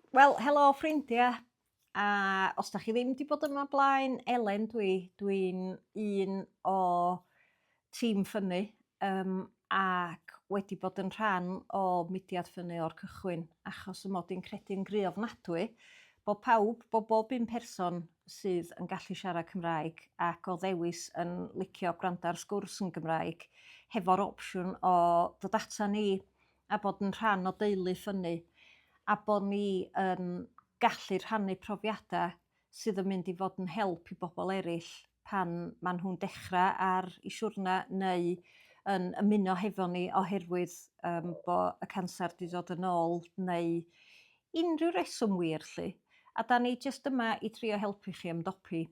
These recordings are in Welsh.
Wel, helo ffrindiau. A os da chi ddim 'di bod yma blaen, Elen dwi'n un o tîm ffynnu, ac wedi bod yn rhan o mudiad ffynnu o'r cychwyn, achos y mod i'n credu'n gry ofnadwy bo' pawb, bob un person sydd yn gallu siarad Cymraeg ac o ddewis yn licio gwrando ar sgwrs yn Gymraeg, hefo'r opsiwn o ddod ata ni a bod yn rhan o deulu ffynnu, a bo' ni yn gallu rhannu profiada sydd yn mynd i fod yn help i bobl eryll pan ma' nhw'n dechra ar 'u siwrna neu yn ymuno hefo ni oherwydd bo' y cansar 'di dod yn ôl neu unrhyw reswm wir 'lly. A 'dan ni jyst yma i trio helpu chi ymdopi.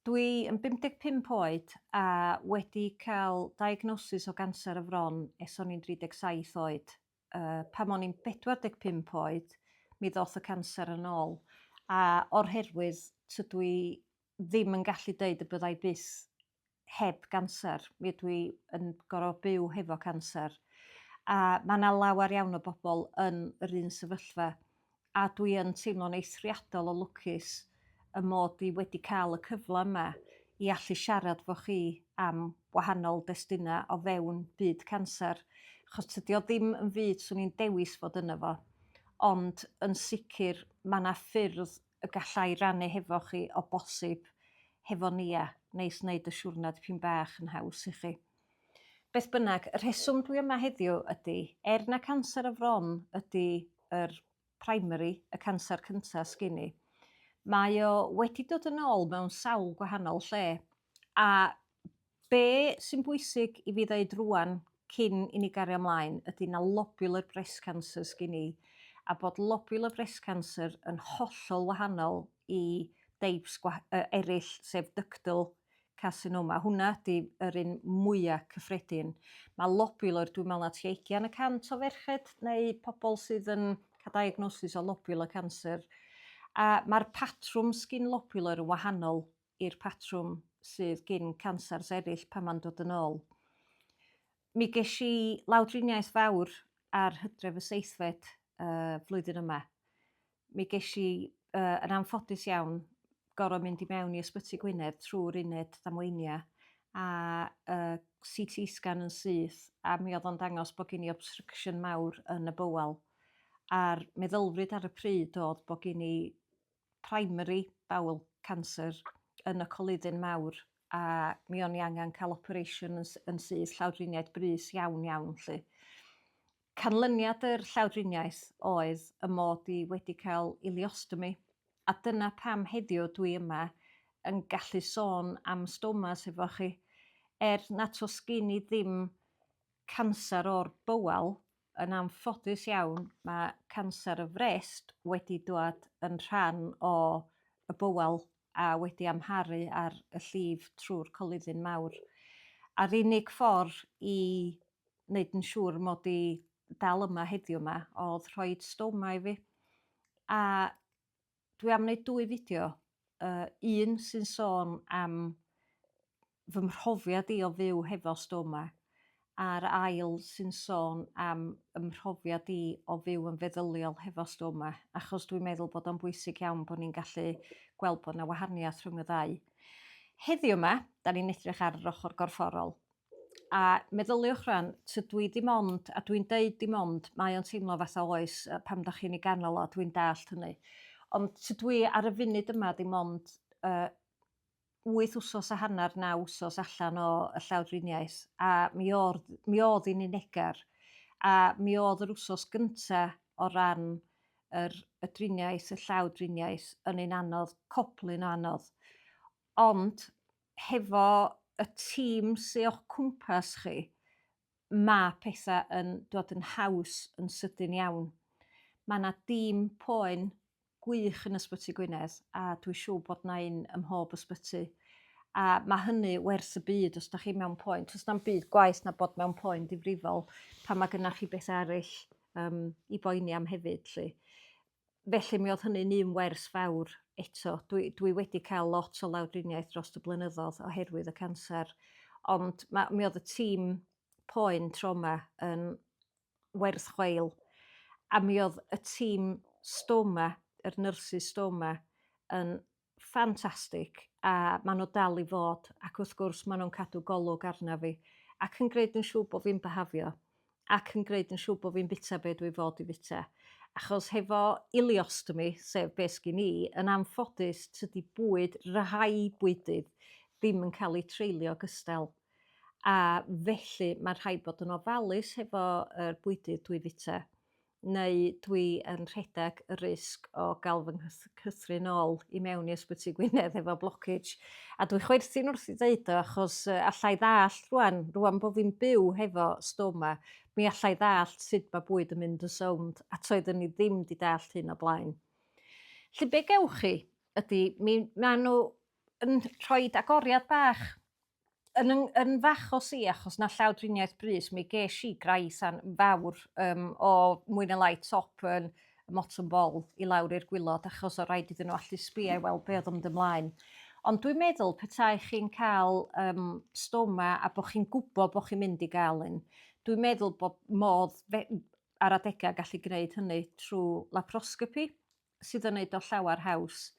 Dwi yn 55 oed a wedi cael diagnosis o gansar y fron ers o'n i'n 37 oed. Pan o'n i'n 45 oed, mi ddoth y cansar yn ôl, a o'r herwydd tydw i ddim yn gallu deud y byddai byth heb gansar. Mi ydw i yn gor'o' byw hefo cansar. A ma' 'na lawer iawn o bobl yn yr un sefyllfa, a dwi yn teimlo'n eithriadol o lwcus y mod i wedi ca'l y cyfle yma i allu siarad 'fo chi am wahanol destunau o fewn byd cansar, achos tydi o ddim yn fyd 'swn i'n dewis fod yno fo, ond yn sicr ma' 'na ffyrdd y galla i rannu hefo chi o bosib hefo nia, neis neud y siwrna dipyn bach yn haws i chi. Beth bynnag, y rheswm dwi yma heddiw ydy, na cansar y fron ydy yr primary, y cansar cynta sgin i, mae o wedi dod yn ôl mewn sawl gwahanol lle, a be' sy'n bwysig i fi ddeud rŵan cyn i ni gario ymlaen ydy na lobular breast cancer sgin i, a bod lobular breast cancer yn hollol wahanol i eryll sef ductal carcinoma. Hwnna ydy yr un mwya cyffredin. Ma' lobular dwi'n me'wl na tua 20% o ferched neu pobl sydd yn ca'l diagnosis o lobular cancer. A ma'r patrwm sgin lobular yn wahanol i'r patrwm sydd gin cansars eryll pan ma'n dod yn ôl. Mi gesh i lawdriniaeth fawr ar Hydref y Seithfed flwyddyn yma. Mi gesh i yn anffodus iawn gor'o' mynd i mewn i ysbyty Gwynedd trw'r uned ddamweinia a CT scan yn syth, a mi o'dd o'n dangos bo' gen i obstruction mawr yn y bowel. A'r meddylfryd ar y pryd o'dd bo' gen i primary bowel cancer yn y coludyn mawr, a mi o'n i angan ca'l operation yn syth, llawdriniaeth brys iawn iawn 'lly. Canlyniad yr llawdriniaeth oedd y mod i wedi cael ileostomy, a dyna pam heddiw dwi yma yn gallu sôn am stomas efo chi. Nad o's gen i ddim cansar o'r bowel, yn anffodus iawn ma' cansar y frest wedi dŵad yn rhan o y bowel a wedi amharu ar y llif trw'r coludyn mawr. A'r unig ffor i neud yn siŵr mod i dal yma heddiw 'ma o'dd rhoid stoma i fi. A dwi am neud 2 fideo, un sy'n sôn am fy mhrofiad i o fyw hefo stoma, a'r ail sy'n sôn am 'ym mhrofiad i o fyw yn feddyliol hefo stoma, achos dwi'n meddwl bod o'n bwysig iawn bo' ni'n gallu gweld bo' 'na wahaniath rhwng y ddau. Heddiw 'ma, 'dan ni'n edrych ar yr ochor gorfforol. A meddyliwch rwan, tydw i dim ond, a dwi'n deud dim ond, mae o'n teimlo fatha oes pam dach chi'n 'i ganol o, dwi'n dallt hynny. Ond tydw i ar y funud yma dim ond 8 wsos a hannar, 9 wsos allan o y llawdriniaeth, a mi o'dd 'i'n unegar, a mi o'dd yr wsos gynta o ran y driniaeth, y llawdriniaeth yn un anodd, coblyn o anodd. Ond hefo y tîm sy o'ch cwmpas chi, ma' petha yn dod yn haws yn sydyn iawn. Ma' 'na dîm poen gwych yn Ysbyty Gwynedd, a dwi siŵr bod 'na un ym mhob ysbyty. A ma' hynny werth y byd os dach chi mewn poen. Do's na'm byd gwaeth na bod mewn poen difrifol pan ma' gynnach chi betha eryll i boeni am hefyd 'lly. Felly mi o'dd hynny'n un wers fawr eto. Dwi wedi cael lot o lawdriniaeth dros y blynyddodd oherwydd y cansar, ond mi o'dd y tîm poen tro 'ma yn werth chweil, a mi o'dd y tîm stoma, yr nyrsys stoma yn ffantastig a ma' nw dal i fod ac wrth gwrs ma' nw'n cadw golwg arna fi ac yn gneud yn siŵr bo' fi'n byhafio ac yn gneud yn siŵr bo' fi'n bita be' dwi fod i bita. Achos hefo ileostomy, sef be' sgin i, yn anffodus tydi bwyd rhai bwydydd ddim yn ca'l 'u treulio gystal. A felly ma' rhaid bod yn ofalus hefo yr bwydydd dwi fita, neu dwi yn rhedag y risg o ga'l fy cythru nôl i mewn i ysbyty Gwynedd efo blockage. A dwi chwerthin wrth 'i ddeud o achos alla i ddallt rŵan bo' fi'n byw hefo stoma, mi alla i ddallt sud ma' bwyd yn mynd yn sownd a toeddwn i ddim 'di dallt hyn o blaen. 'Lly be' gewch chi ydi ma' nw yn rhoid agoriad bach yn fach o si achos na llawdriniaeth brys mi gesh i grais fawr o mwy ne' lai top yn y motton ball i lawr i'r gwilod achos o' raid iddyn nhw allu sbïo i weld be' o'dd yn mynd ymlaen. Ond dwi'n meddwl petai chi'n ca'l stoma a bo' chi'n gwbo bo' chi'n mynd i ga'l un, dwi'n meddwl bod modd ar adega gallu gneud hynny trw laparoscopi sydd yn neud o llawar haws.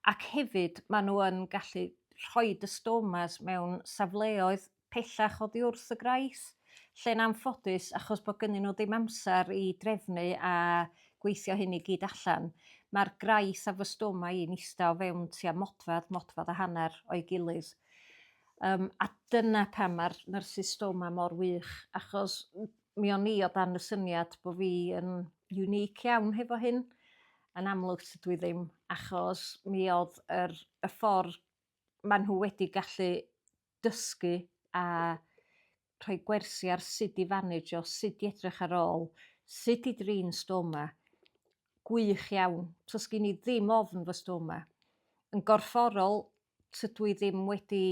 Ac hefyd ma' nw yn gallu rhoid y stomas mewn safleoedd pellach oddi wrth y grais, lle'n anffodus achos bo' gynnyn nhw ddim amser i drefnu a gweithio hyn i gyd allan, ma'r grais a fy stoma i'n ista o fewn tua modfadd a hanner o'i gilydd. A dyna pam ma'r nyrsys stoma mor wych achos mi o'n i o dan y syniad bo' fi yn unique iawn hefo hyn. Yn amlwg tydw i ddim achos mi o'dd y ffor ma' nhw wedi gallu dysgu a rhoi gwersi ar sud i fanegio, sud i edrych ar ôl, sud i drin stoma, gwych iawn. Do's gin i ddim ofn fy stoma. Yn gorfforol tydw i ddim wedi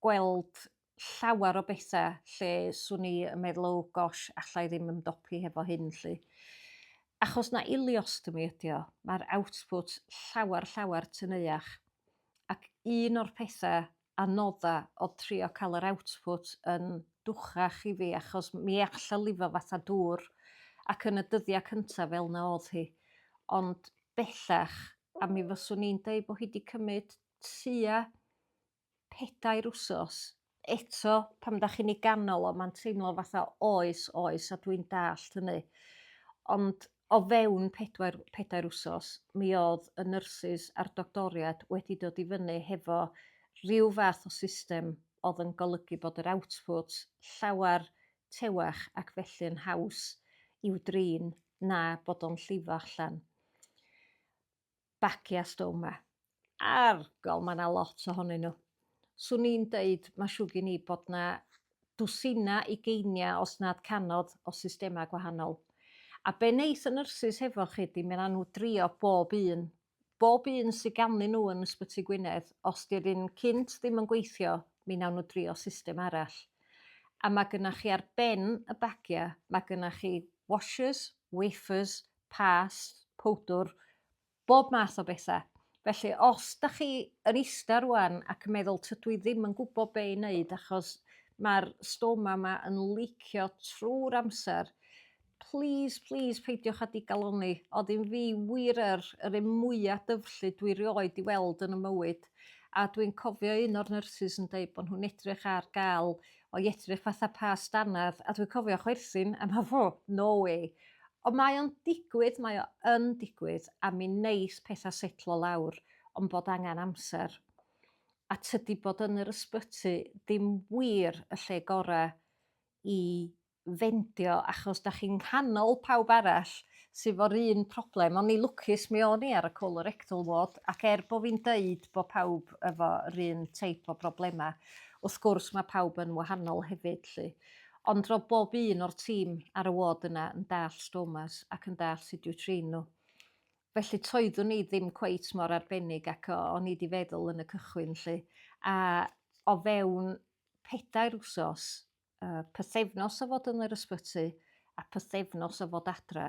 gweld llawar o betha lle swn i yn meddwl o gosh alla i ddim ymdopi hefo hyn 'lly. Achos na ileostomy ydi o, ma'r output llawar teneuach. Ac un o'r petha anodda o trio ca'l yr output yn dwchach i fi achos mi alla lifo fatha dŵr ac yn y dyddia' cynta fel 'na o'dd hi. Ond bellach a mi fyswn i'n deud bo' hi 'di cymyd tua 4 wsos. Eto pan dach chi'n 'i ganol o ma'n teimlo fatha oes a dwi'n dallt hynny. Ond o fewn pedair wsos mi o'dd y nyrsys a'r doctoriad wedi dod i fyny hefo ryw fath o system o'dd yn golygu bod yr output llawar tewach ac felly yn haws i'w drin na bod o'n llifo allan. Bagia stoma. Argol ma' 'na lot ohonyn nhw. Swn i'n deud ma' siŵr gin i bod 'na dwsina ugeinia os nad canoedd o systema gwahanol. A be neith y nyrsys hefo chi 'di mi nawn nhw drio bob un. Bob un sy ganddyn nhw yn ysbyty Gwynedd, os 'di'r un cynt ddim yn gweithio, mi nawn nhw drio system arall. A ma' gynnach chi ar ben y bagia, ma' gynnach chi washers, wafers, past, powdwr, bob math o betha. Felly os dach chi yn ista rŵan ac yn meddwl tydw i ddim yn gwbo be' i neud achos ma'r stoma 'ma yn licio trw'r amser, plîs peidiwch â digaloni. O'dd un fi wir yr un mwya dyfrllyd dwi rioed 'di weld yn 'ym mywyd. A dwi'n cofio un o'r nyrsys yn deud bo' nhw'n edrych ar ga'l o edrych fatha past danadd a dwi'n cofio chwerthin a no way. Ond mae o'n digwydd, mae o yn digwydd a mi neith petha setlo lawr ond bod angan amser. A tydi bod yn yr ysbyty ddim wir y lle gora' i fendio achos dach chi'n nghanol pawb arall sy 'fo'r un problem. O'n i lwcus mi o'n i ar y colorectal ward ac bo' fi'n deud bo' pawb efo yr un teip o broblema, wrth gwrs ma' pawb yn wahanol hefyd 'lly. Ond ro' bob un o'r tîm ar y ward yna yn dallt stomas ac yn dallt sud i'w trin nhw. Felly toeddwn i ddim cweit mor arbennig ac o'n i 'di feddwl yn y cychwyn 'lly. A o fewn 4 wsos, pythefnos o fod yn yr ysbyty a pythefnos o fod adra,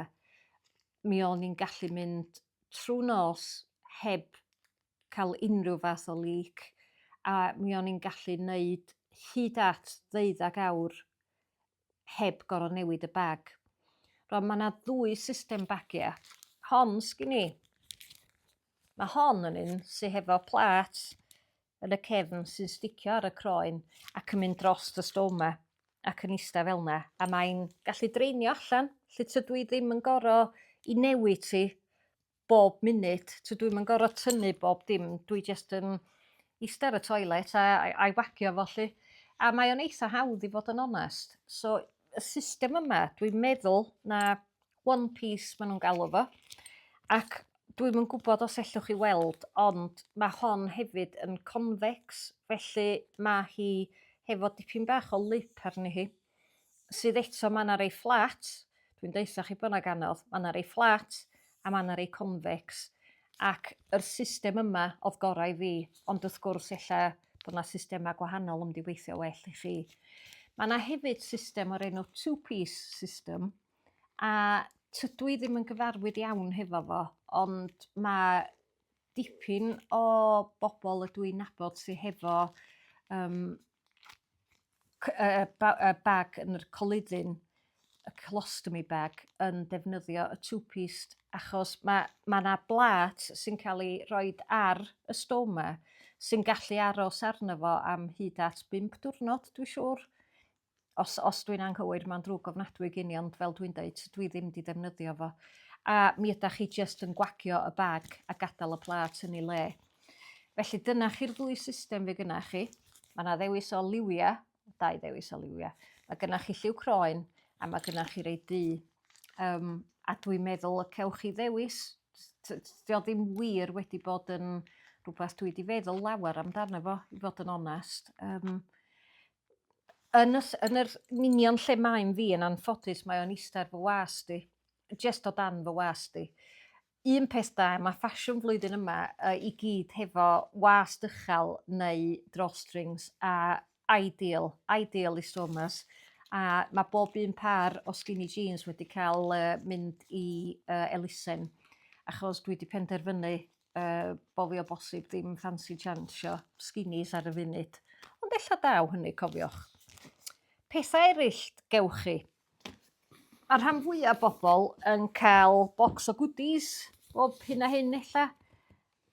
mi o'n i'n gallu mynd trw nos heb ca'l unrhyw fath o leak a mi o'n i'n gallu neud hyd at 12 awr heb gor'o' newid y bag. Rŵan ma' 'na ddwy system bagia hon sgyn i. Mae hon yn un sydd hefo plat yn y cefn sy'n sticio ar y croen ac yn mynd dros y stoma ac yn eistedd fel yna. A mae'n gallu dreinio allan, lle tydw i ddim yn gorfod i newid ti bob munud. Tydw i'm yn gorfod tynnu bob dim. Dwi jyst yn eistedd ar y toilet a'i wagio fo lly. A mae o'n eitha hawdd i fod yn onest. So y system yma, dwi'n meddwl na one piece maen nhw'n galw fo. Ac dwi'm yn gwybod os allwch chi weld, ond mae hon hefyd yn convex, felly mae hi hefo dipyn bach o lip arni hi. Sydd eto mae yna rei flat, dwi'n deitha chi bod yna ganodd, mae yna rei flat a mae yna rei convex. Ac yr system yma oedd gorau i fi, ond wrth gwrs ella bod yna systemau gwahanol yn mynd i weithio well i chi. Mae yna hefyd system o'r enw two-piece system, a tydw i ddim yn gyfarwydd iawn hefo fo, ond mae dipyn o bobl ydw i'n nabod sydd hefo bag yn yr colyddyn, y colostomy bag, yn defnyddio y two-piece, achos mae yna blat sy'n cael ei roi ar y stoma sy'n gallu aros arno fo am hyd at 5 diwrnod, dwi'n siŵr. Os dwi'n anghywir, mae'n drwg ofnadwy gen i, ond fel dwi'n dweud, dwi ddim wedi defnyddio fo. A mi ydych chi jyst yn gwagio y bag a gadael y plat yn ei le. Felly dyna chi'r ddwy system fe gynnach chi. Mae yna ddewis o liwia, 2 ddewis o liwia. Mae gynnach chi lliw croen a mae gynnach chi rei du. A dwi'n meddwl y cewch chi ddewis. Dio ddim wir wedi bod yn rhywbeth dwi wedi feddwl lawer amdano fo, i fod yn onest. Yn yr union lle mae'n fi yn anffodus, mae o'n eistedd fy wast i. Just o dan fy wast i. Un peth da, mae ffasiwn flwyddyn yma i gyd hefo wast uchel neu drawstrings a ideal i stomas. A mae bob un par o skinny jeans wedi cael mynd i elusen, achos dwi wedi penderfynu bo fi o bosib ddim fancy chansio skinnies ar y funud. Ond ella daw hynny, cofiwch. Pethau eraill gewch chi. Mae'r rhan fwyaf bobl yn cael bocs o goodies, bob hyn a hyn ella.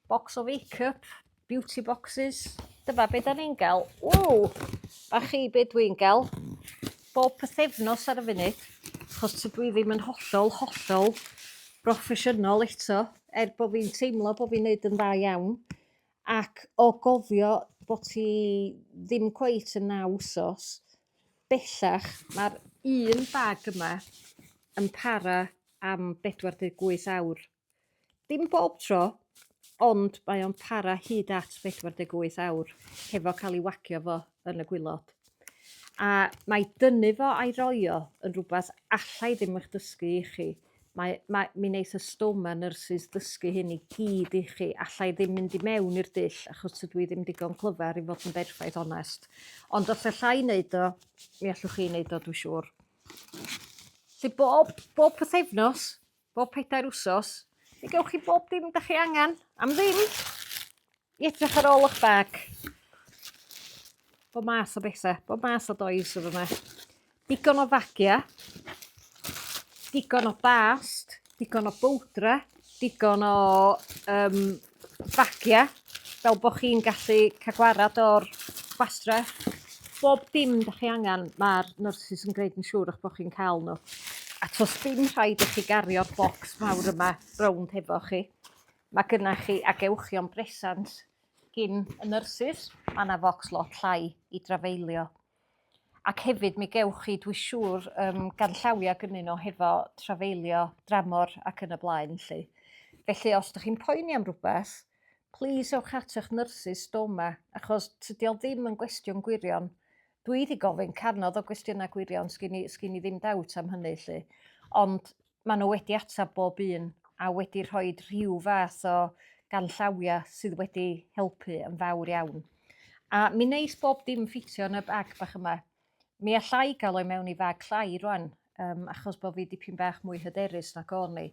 Bocs o make-up, beauty boxes. Dyma be da ni'n gael. A chi be dwi'n gael. Bob pythefnos ar y funud, achos dwi ddim yn hollol broffesiynol eto, bod fi'n teimlo bod fi'n neud yn dda iawn. Ac o gofio bod ti ddim cweit yn 9 wsos, bellach mae'r un bag yma yn para am 48 awr. Dim bob tro, ond mae o'n para hyd at 48 awr hefo cael ei wagio fo yn y gwylod. A mae dynnu fo a'i roi o yn rhywbeth allai ddim eich dysgu i chi. Mi wneith y stoma nyrsys ddysgu hyn i gyd i chi. Allai ddim mynd i mewn i'r dull, achos dwi ddim digon clyfar i fod yn berffaith onest. Ond os allai wneud o, mi allwch chi wneud o, dwi'n siŵr. Felly bob pythefnos, bob 4 wsos, mi gewch chi bob dim da chi angen, am ddim, i edrych ar ôl eich bag. Bob mas o bethau, bob mas o dois o fyma. Digon o fagia, digon o bast, digon o bowdra, digon o fagia, fel bod chi'n gallu cael gwarad o'r gwastraff. Bob dim da chi angen, mae'r nyrsys yn gwneud yn siŵr eich bod chi'n cael nhw. A tos ddim rhaid i chi gario'r bocs mawr yma rownd hefo chi. Mae gynnach chi agewchion bresant gyn y nyrsys. Mae yna focs lot llai i drafeilio. Ac hefyd mi gewch chi, dwi'n siŵr, ganllawia gynnyn nhw hefo trafeilio, dramor ac yn y blaen. Felly os ydych chi'n poeni am rhywbeth, plis ewch at eich nyrsys stoma, achos tydi o ddim yn gwestiwn gwirion. Dwi wedi gofyn canodd o gwestiynau gwirion, sgyn i ddim dawt am hynny. Ond maen nhw wedi atab bob un, a wedi rhoi rhyw fath o ganllawia sydd wedi helpu yn fawr iawn. A mi neis bob dim ffitio yn y bag bach yma. Mi allai gael o'i mewn i fag llai rwan, achos bod fi dipyn bach mwy hyderus nag o'n i.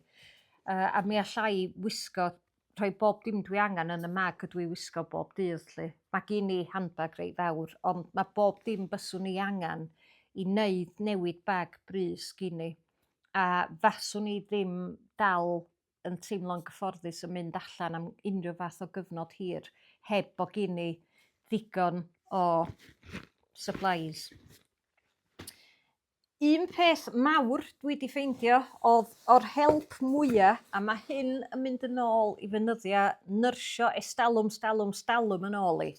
A mi allai wisgo, rhoi bob dim dwi angen yn y mag ydw i wisgo bob dydd. Mae gen i handbag reit fawr, ond mae bob dim byswn i angen i wneud newid bag brys gen i. A faswn i ddim dal yn teimlo'n gyfforddus yn mynd allan am unrhyw fath o gyfnod hir heb bo' gin i ddigon o supplies. Un peth mawr dwi 'di ffeindio o'r help mwya, a ma' hyn yn mynd yn ôl i fenyddia nyrsio estalwm yn ôl i,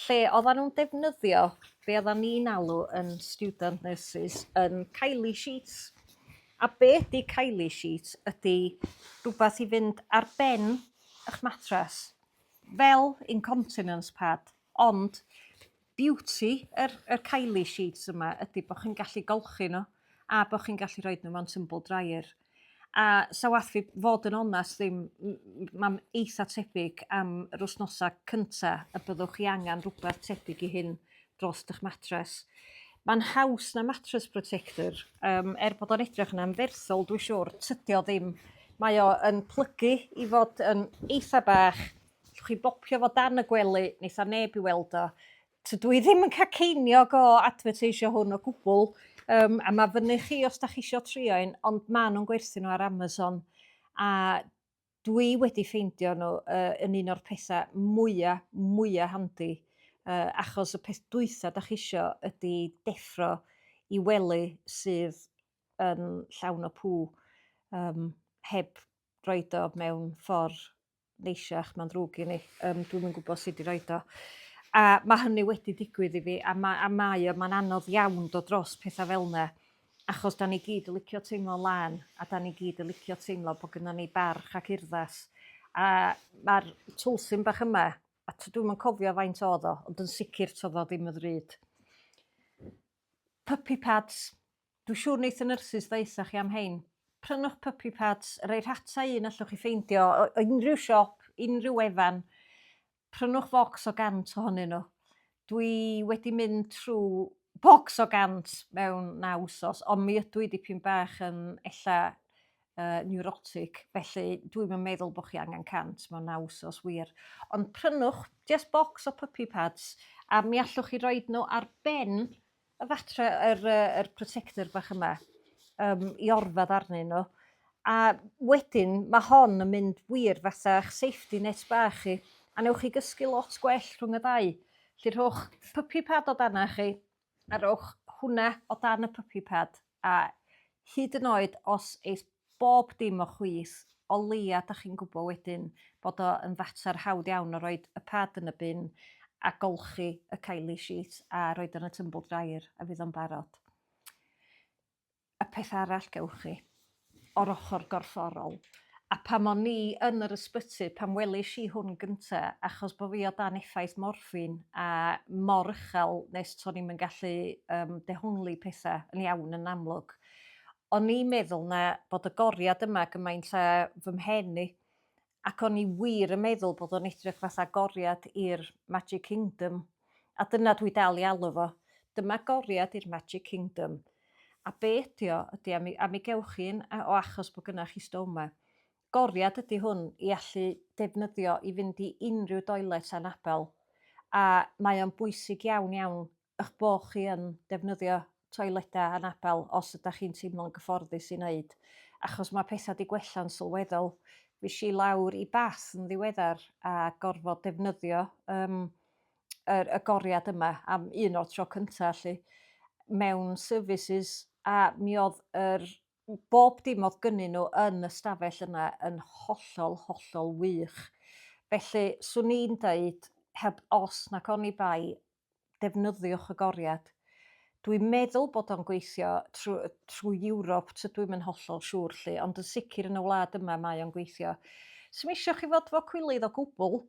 lle oddan nhw'n defnyddio be' oddan ni'n alw yn student nurses yn Kylie sheets. A be' ydi Kylie sheets ydi rwbath i fynd ar ben 'ych matras fel incontinence pad, ond beauty yr Kylie sheets yma ydy bo' chi'n gallu golchi nhw a bo' chi'n gallu roid nhw mewn tumble dryer. A sa wath fi fod yn onast ddim ma'n eitha tebyg am yr wthnosa cynta y byddwch chi angan rwbath tebyg i hyn drost 'ych matres. Ma'n haws na mattress protector, bod o'n edrych yn anferthol dwi siŵr, tydi o ddim. Mae o yn plygu i fod yn eitha bach, allwch chi bopio fo dan y gwely, neith a neb i weld o. Tydw i ddim yn ca'l ceiniog o adverteisio hwn o gwbl, a ma' fyny chi os dach chi isio trio un, ond ma' nhw'n gwerthu nhw ar Amazon, a dwi wedi ffeindio nhw yn un o'r petha mwya handi, achos y peth dwytha dach chi isio ydy deffro i wely sydd yn llawn o pŵ, heb roid o mewn ffor neisiach, ma'n ddrwg i ni, dwi'm yn gwybod sut i roid o. A ma' hynny wedi digwydd i fi, a ma'n anodd iawn dod dros petha fel 'na, achos 'dan ni gyd yn licio teimlo'n lân, a 'dan ni gyd yn licio teimlo bo' gynnon ni barch ac urddas. A ma'r twlsyn bach yma, a dwi'm yn cofio faint o'dd o, ond yn sicir to'dd o ddim y ddrud. Puppy pads. Dwi siŵr neith y nyrsys ddeutha chi am hein. Prynwch puppy pads, rhei rhata un allwch chi ffeindio o unrhyw siop, unrhyw wefan. Prynwch bocs o 100 ohonyn nhw. Dwi wedi mynd trw bocs o 100 mewn 9 wsos, ond mi ydw i dipyn bach yn ella neurotic, felly dwi'm yn meddwl bo' chi angen 100 mewn 9 wsos wir. Ond prynwch jyst bocs o puppy pads, a mi allwch chi roid nhw ar ben yr protector bach yma, i orfad arnyn nhw. A wedyn ma' hon yn mynd wir fatha'ch safety net bach chi, a newch chi gysgu lot gwell rhwng y ddau. Felly rhowch puppy pad o danach chi, a rhowch hwnna o dan y puppy pad, a hyd yn oed os eith bob dim o chwith, o leia dach chi'n gwybod wedyn bod o yn fater hawdd iawn o roid y pad yn y bin, a golchi y Kylie sheet, a roid yn y tumble dryer, a fydd o'n barod. Y peth arall gewch chi, o'r ochor gorfforol, a pam o'n i yn yr ysbyty pam welish i hwn gynta, achos bo' fi o dan effaith morffin a mor uchel nes to'n i'm yn gallu dehongli petha yn iawn yn amlwg. O'n i'n meddwl na bod y goriad yma gymaint â fy mhen i, ac o'n i wir yn meddwl bod o'n edrych fatha goriad i'r Magic Kingdom, a dyna dwi dal i alw fo. Dyma goriad i'r Magic Kingdom. A be' ydi o ydi a mi gewch chi un o achos bo' gynnach chi stoma. Goriad ydy hwn i allu defnyddio i fynd i unrhyw doilet anabal, a mae o'n bwysig iawn 'ych bo' chi yn defnyddio toileda anabal os ydach chi'n teimlo'n gyfforddus i wneud, achos ma' petha 'di gwella'n sylweddol. Fuesh i lawr i Bath yn ddiweddar a gorfod defnyddio y goriad yma am un o'r tro cynta 'lly mewn services, a mi o'dd bob dim o'dd gynnyn nhw yn y stafell yna yn hollol wych. Felly swn i'n deud heb os nac oni bai, defnyddiwch y goriad. Dwi'n meddwl bod o'n gweithio trwy Ewrop, tydw i'm yn hollol siŵr 'lly, ond yn sicir yn y wlad yma mae o'n gweithio. Sdim isio chi fod fo cwilydd o gwbl,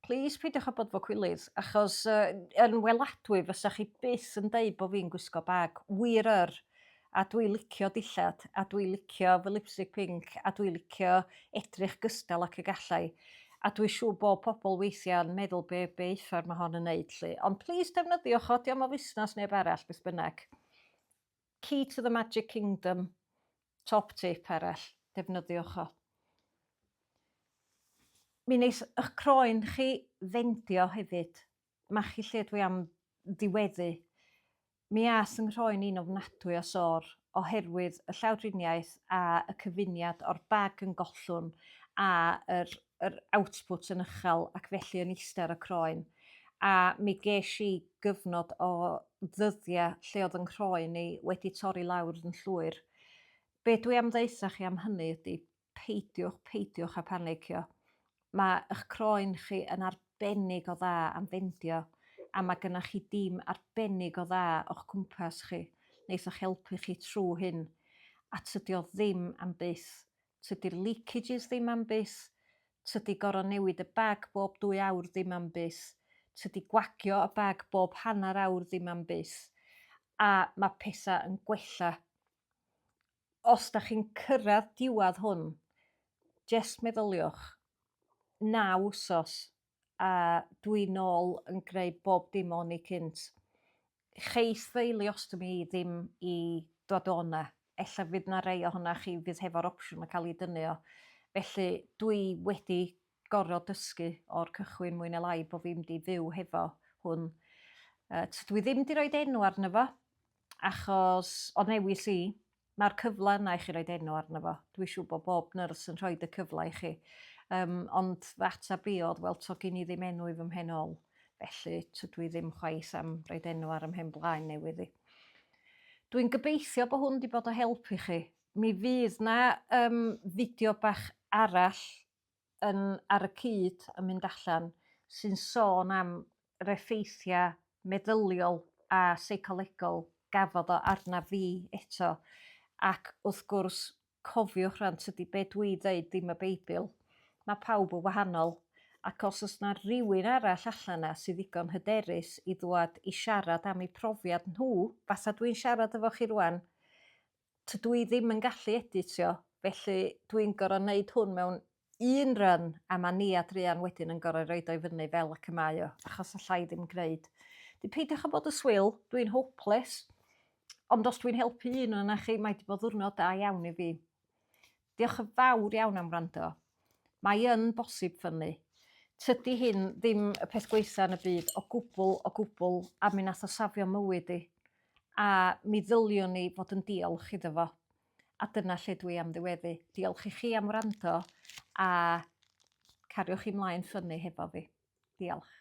plîs peidiwch â bod fo cwilydd, achos yn weladwy fysa chi byth yn deud bo' fi'n gwisgo bag wir a dwi licio dillad, a dwi licio fy lipstick pink, a dwi licio edrych gystal ac y gallai. A dwi siŵr bo' pobl weithia'n meddwl be uffar ma' hon yn neud 'lly. Ond plîs defnyddiwch o, 'di o'm o fusnas neb arall beth bynnag. Key to the Magic Kingdom, top tip arall, defnyddiwch o. Mi neith 'ych croen chi fendio hefyd. Ma' chi lle dwi am ddiweddu. Mi ath 'yn nghroen i'n ofnadwy o sôr, oherwydd y llawdriniaeth a y cyfuniad o'r bag yn gollwng a yr output yn uchel ac felly yn ista ar y croen. A mi gesh i gyfnod o ddyddia lle oedd 'yn croen i wedi torri lawr yn llwyr. Be dwi am ddeutha chi am hynny ydy peidiwch â panicio. Ma' 'ych croen chi yn arbennig o dda am fendio, a ma' gynnach chi dîm arbennig o dda o'ch cwmpas chi neith o'ch helpu chi trw hyn. A tydi o ddim am byth. Tydi'r leakages ddim am byth. Tydi gor'o' newid y bag bob 2 awr ddim am byth. Tydi gwagio y bag bob hanner awr ddim am byth. A ma' petha yn gwella. Os dach chi'n cyrradd diwadd hwn, jyst meddyliwch 9 wsos a dwi nôl yn gwneud bob dim o'n i cynt. Cheith ffeiliostomi ddim i dod o 'na. Ella fydd 'na rei ohonach chi fydd hefo'r opsiwn o ca'l 'i dynnu o. Felly dwi wedi gor'o' dysgu o'r cychwyn mwy ne' lai bo' fi mynd i fyw hefo hwn. Tydw i ddim 'di roid enw arno fo, achos o newis i. Ma'r cyfle yna i chi roid enw arno fo. Dwi siŵr bo' bob nyrs yn rhoid y cyfle i chi. Ond fy atab i oedd, wel, to' gin i ddim enw i fy mhen ôl, felly tydw i ddim chwaith am roid enw ar 'ym mhen blaen newydd i. Dwi'n gobeithio bo' hwn 'di bod o help i chi. Mi fydd 'na fideo bach arall ar y cyd yn mynd allan sy'n sôn am yr effeithia meddyliol a seicolegol gafodd o arna fi eto. Ac wrth gwrs cofiwch rŵan tydi be' dwi ddeud ddim y Beibl. Ma' pawb yn wahanol, ac os o's 'na rywun arall allan 'na sydd ddigon hyderus i ddŵad i siarad am 'u profiad nhw, fatha dwi'n siarad efo chi rŵan, tydw i ddim yn gallu editio, felly dwi'n gor'o' neud hwn mewn un run, a ma' ni a druan wedyn yn gor'o' roid o i fyny fel y mae o, achos allai ddim gneud. 'Di peidiwch â bod y' swil, dwi'n hopeless, ond os dwi'n helpu un o'nach chi, mae 'di bod ddiwrnod da iawn i fi. Diolch yn fawr iawn am wrando. Mae yn bosib ffynnu. Tydi hyn ddim y peth gwaetha yn y byd o gwbl, a mi nath o safio mywyd i. A mi ddyliwn ni fod yn diolch iddo fo. A dyna lle dwi am ddiweddu. Diolch i chi am wrando, a cariwch ymlaen ffynnu hefo fi. Diolch.